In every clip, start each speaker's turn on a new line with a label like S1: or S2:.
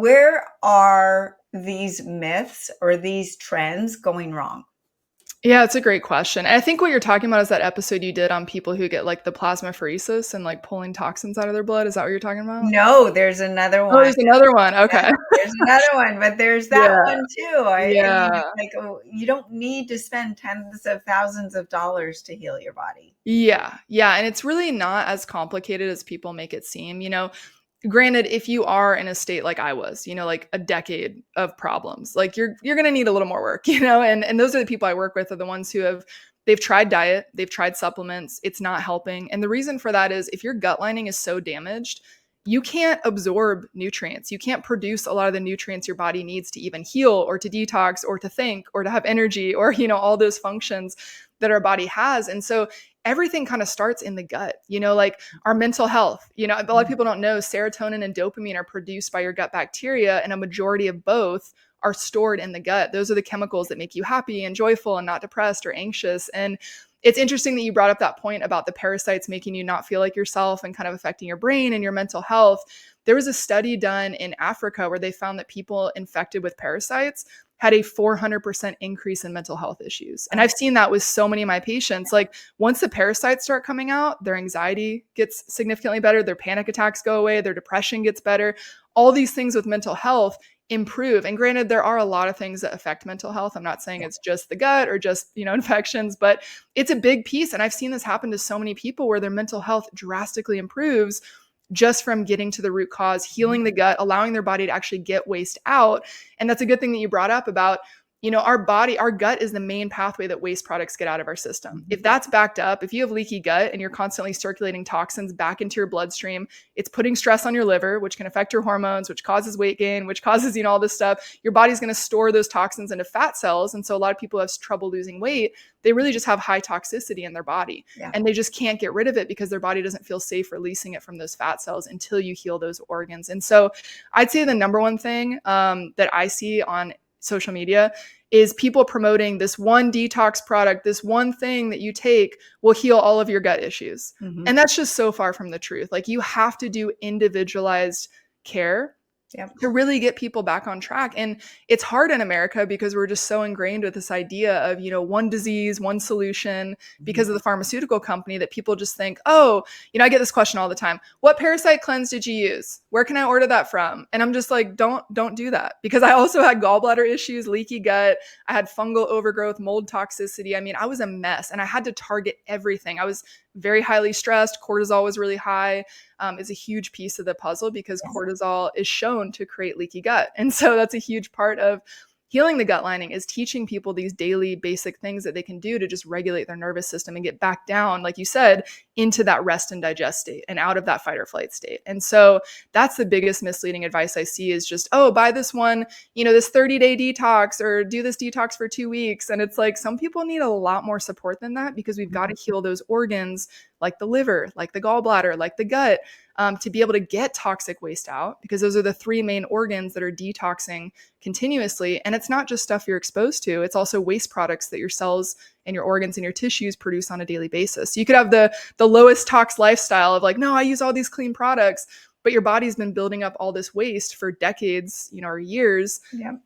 S1: where are these myths or these trends going wrong?
S2: Yeah, it's a great question. And I think what you're talking about is that episode you did on people who get like the plasmapheresis and like pulling toxins out of their blood. Is that what you're talking about?
S1: No, there's another
S2: Oh,
S1: one.
S2: there's another one.
S1: Yeah,
S2: Okay.
S1: there's another one, but there's that
S2: Yeah.
S1: one too. I mean,
S2: Yeah.
S1: it's like, oh, you don't need to spend tens of thousands of dollars to heal your body.
S2: Yeah. Yeah. And it's really not as complicated as people make it seem. Granted, if you are in a state like I was, like a decade of problems, like you're gonna need a little more work, and those are the people I work with are the ones who they've tried diet, they've tried supplements, it's not helping. And the reason for that is if your gut lining is so damaged, you can't absorb nutrients. You can't produce a lot of the nutrients your body needs to even heal or to detox or to think or to have energy or, all those functions that our body has. And so everything kind of starts in the gut, like our mental health. A lot of people don't know serotonin and dopamine are produced by your gut bacteria, and a majority of both are stored in the gut. Those are the chemicals that make you happy and joyful and not depressed or anxious. And it's interesting that you brought up that point about the parasites making you not feel like yourself and kind of affecting your brain and your mental health. There was a study done in Africa where they found that people infected with parasites had a 400% increase in mental health issues. And I've seen that with so many of my patients. Like once the parasites start coming out, their anxiety gets significantly better, their panic attacks go away, their depression gets better. All these things with mental health improve. And granted, there are a lot of things that affect mental health. I'm not saying it's just the gut or just, infections, but it's a big piece. And I've seen this happen to so many people where their mental health drastically improves just from getting to the root cause, healing the gut, allowing their body to actually get waste out. And that's a good thing that you brought up about, our gut is the main pathway that waste products get out of our system. If that's backed up, if you have leaky gut and you're constantly circulating toxins back into your bloodstream, it's putting stress on your liver, which can affect your hormones, which causes weight gain, which causes, all this stuff. Your body's going to store those toxins into fat cells. And so a lot of people have trouble losing weight. They really just have high toxicity in their body, and they just can't get rid of it because their body doesn't feel safe releasing it from those fat cells until you heal those organs. And so I'd say the number one thing that I see on social media is people promoting this one detox product, this one thing that you take will heal all of your gut issues. Mm-hmm. And that's just so far from the truth. Like you have to do individualized care to really get people back on track. And it's hard in America because we're just so ingrained with this idea of, one disease, one solution because of the pharmaceutical company that people just think, oh, I get this question all the time. What parasite cleanse did you use? Where can I order that from? And I'm just like, don't do that, because I also had gallbladder issues, leaky gut. I had fungal overgrowth, mold toxicity. I mean, I was a mess and I had to target everything. I was very highly stressed. Cortisol was really high. Is a huge piece of the puzzle because cortisol is shown to create leaky gut. And so that's a huge part of healing the gut lining, is teaching people these daily basic things that they can do to just regulate their nervous system and get back down, like you said, into that rest and digest state and out of that fight or flight state. And so that's the biggest misleading advice I see is just, oh, buy this one, this 30-day detox or do this detox for 2 weeks. And it's like, some people need a lot more support than that, because we've got to heal those organs like the liver, like the gallbladder, like the gut, to be able to get toxic waste out, because those are the 3 main organs that are detoxing continuously. And it's not just stuff you're exposed to, it's also waste products that your cells and your organs and your tissues produce on a daily basis. So you could have the lowest tox lifestyle of like, no, I use all these clean products, but your body's been building up all this waste for decades, or years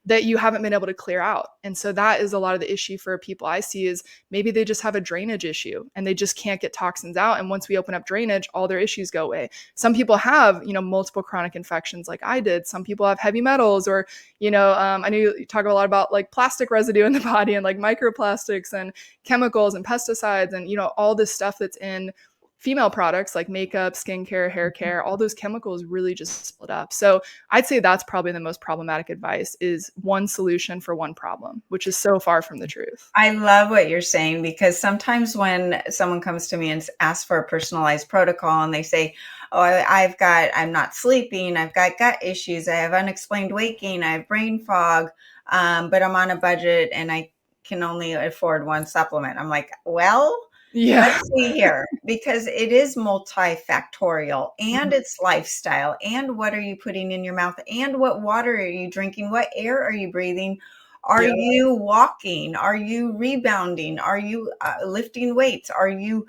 S2: that you haven't been able to clear out. And so that is a lot of the issue for people I see, is maybe they just have a drainage issue and they just can't get toxins out. And once we open up drainage, all their issues go away. Some people have, multiple chronic infections like I did. Some people have heavy metals, or, I know you talk a lot about like plastic residue in the body and like microplastics and chemicals and pesticides and, all this stuff that's in female products like makeup, skincare, hair care, all those chemicals really just split up. So I'd say that's probably the most problematic advice, is one solution for one problem, which is so far from the truth.
S1: I love what you're saying, because sometimes when someone comes to me and asks for a personalized protocol and they say, oh, I'm not sleeping, I've got gut issues, I have unexplained weight gain, I have brain fog, but I'm on a budget and I can only afford one supplement. I'm like, well, let's see here, because it is multifactorial, and it's lifestyle, and what are you putting in your mouth, and what water are you drinking, what air are you breathing, are you walking, are you rebounding, are you lifting weights, are you,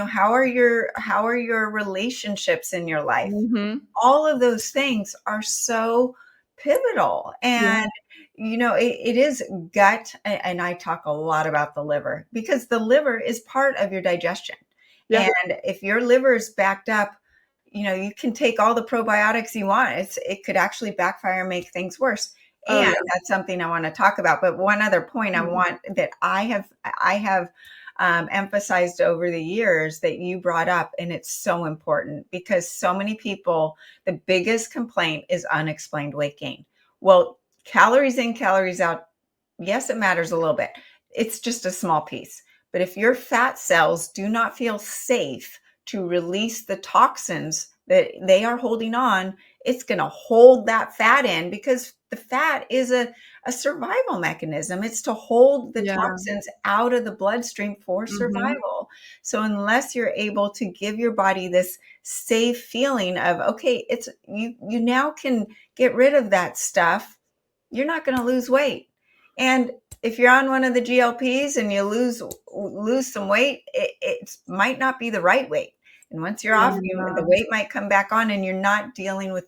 S1: how are your relationships in your life? All of those things are so pivotal.
S2: Yeah.
S1: And, it is gut. And I talk a lot about the liver because the liver is part of your digestion.
S2: Yeah.
S1: And if your liver is backed up, you can take all the probiotics you want. It could actually backfire and make things worse.
S2: Oh,
S1: And
S2: yeah.
S1: that's something I want to talk about. But one other point I
S2: Mhm.
S1: want that I have emphasized over the years that you brought up, and it's so important because so many people, the biggest complaint is unexplained weight gain. Well, calories in, calories out, yes, it matters a little bit. It's just a small piece. But if your fat cells do not feel safe to release the toxins that they are holding on, it's going to hold that fat in because the fat is a survival mechanism. It's to hold the
S2: Yeah.
S1: toxins out of the bloodstream for
S2: Mhm.
S1: survival. So unless you're able to give your body this safe feeling of, okay, it's you now can get rid of that stuff, you're not going to lose weight. And if you're on one of the GLPs and you lose some weight, it might not be the right weight. And once you're off, the
S2: Yeah.
S1: weight might come back on, and you're not dealing with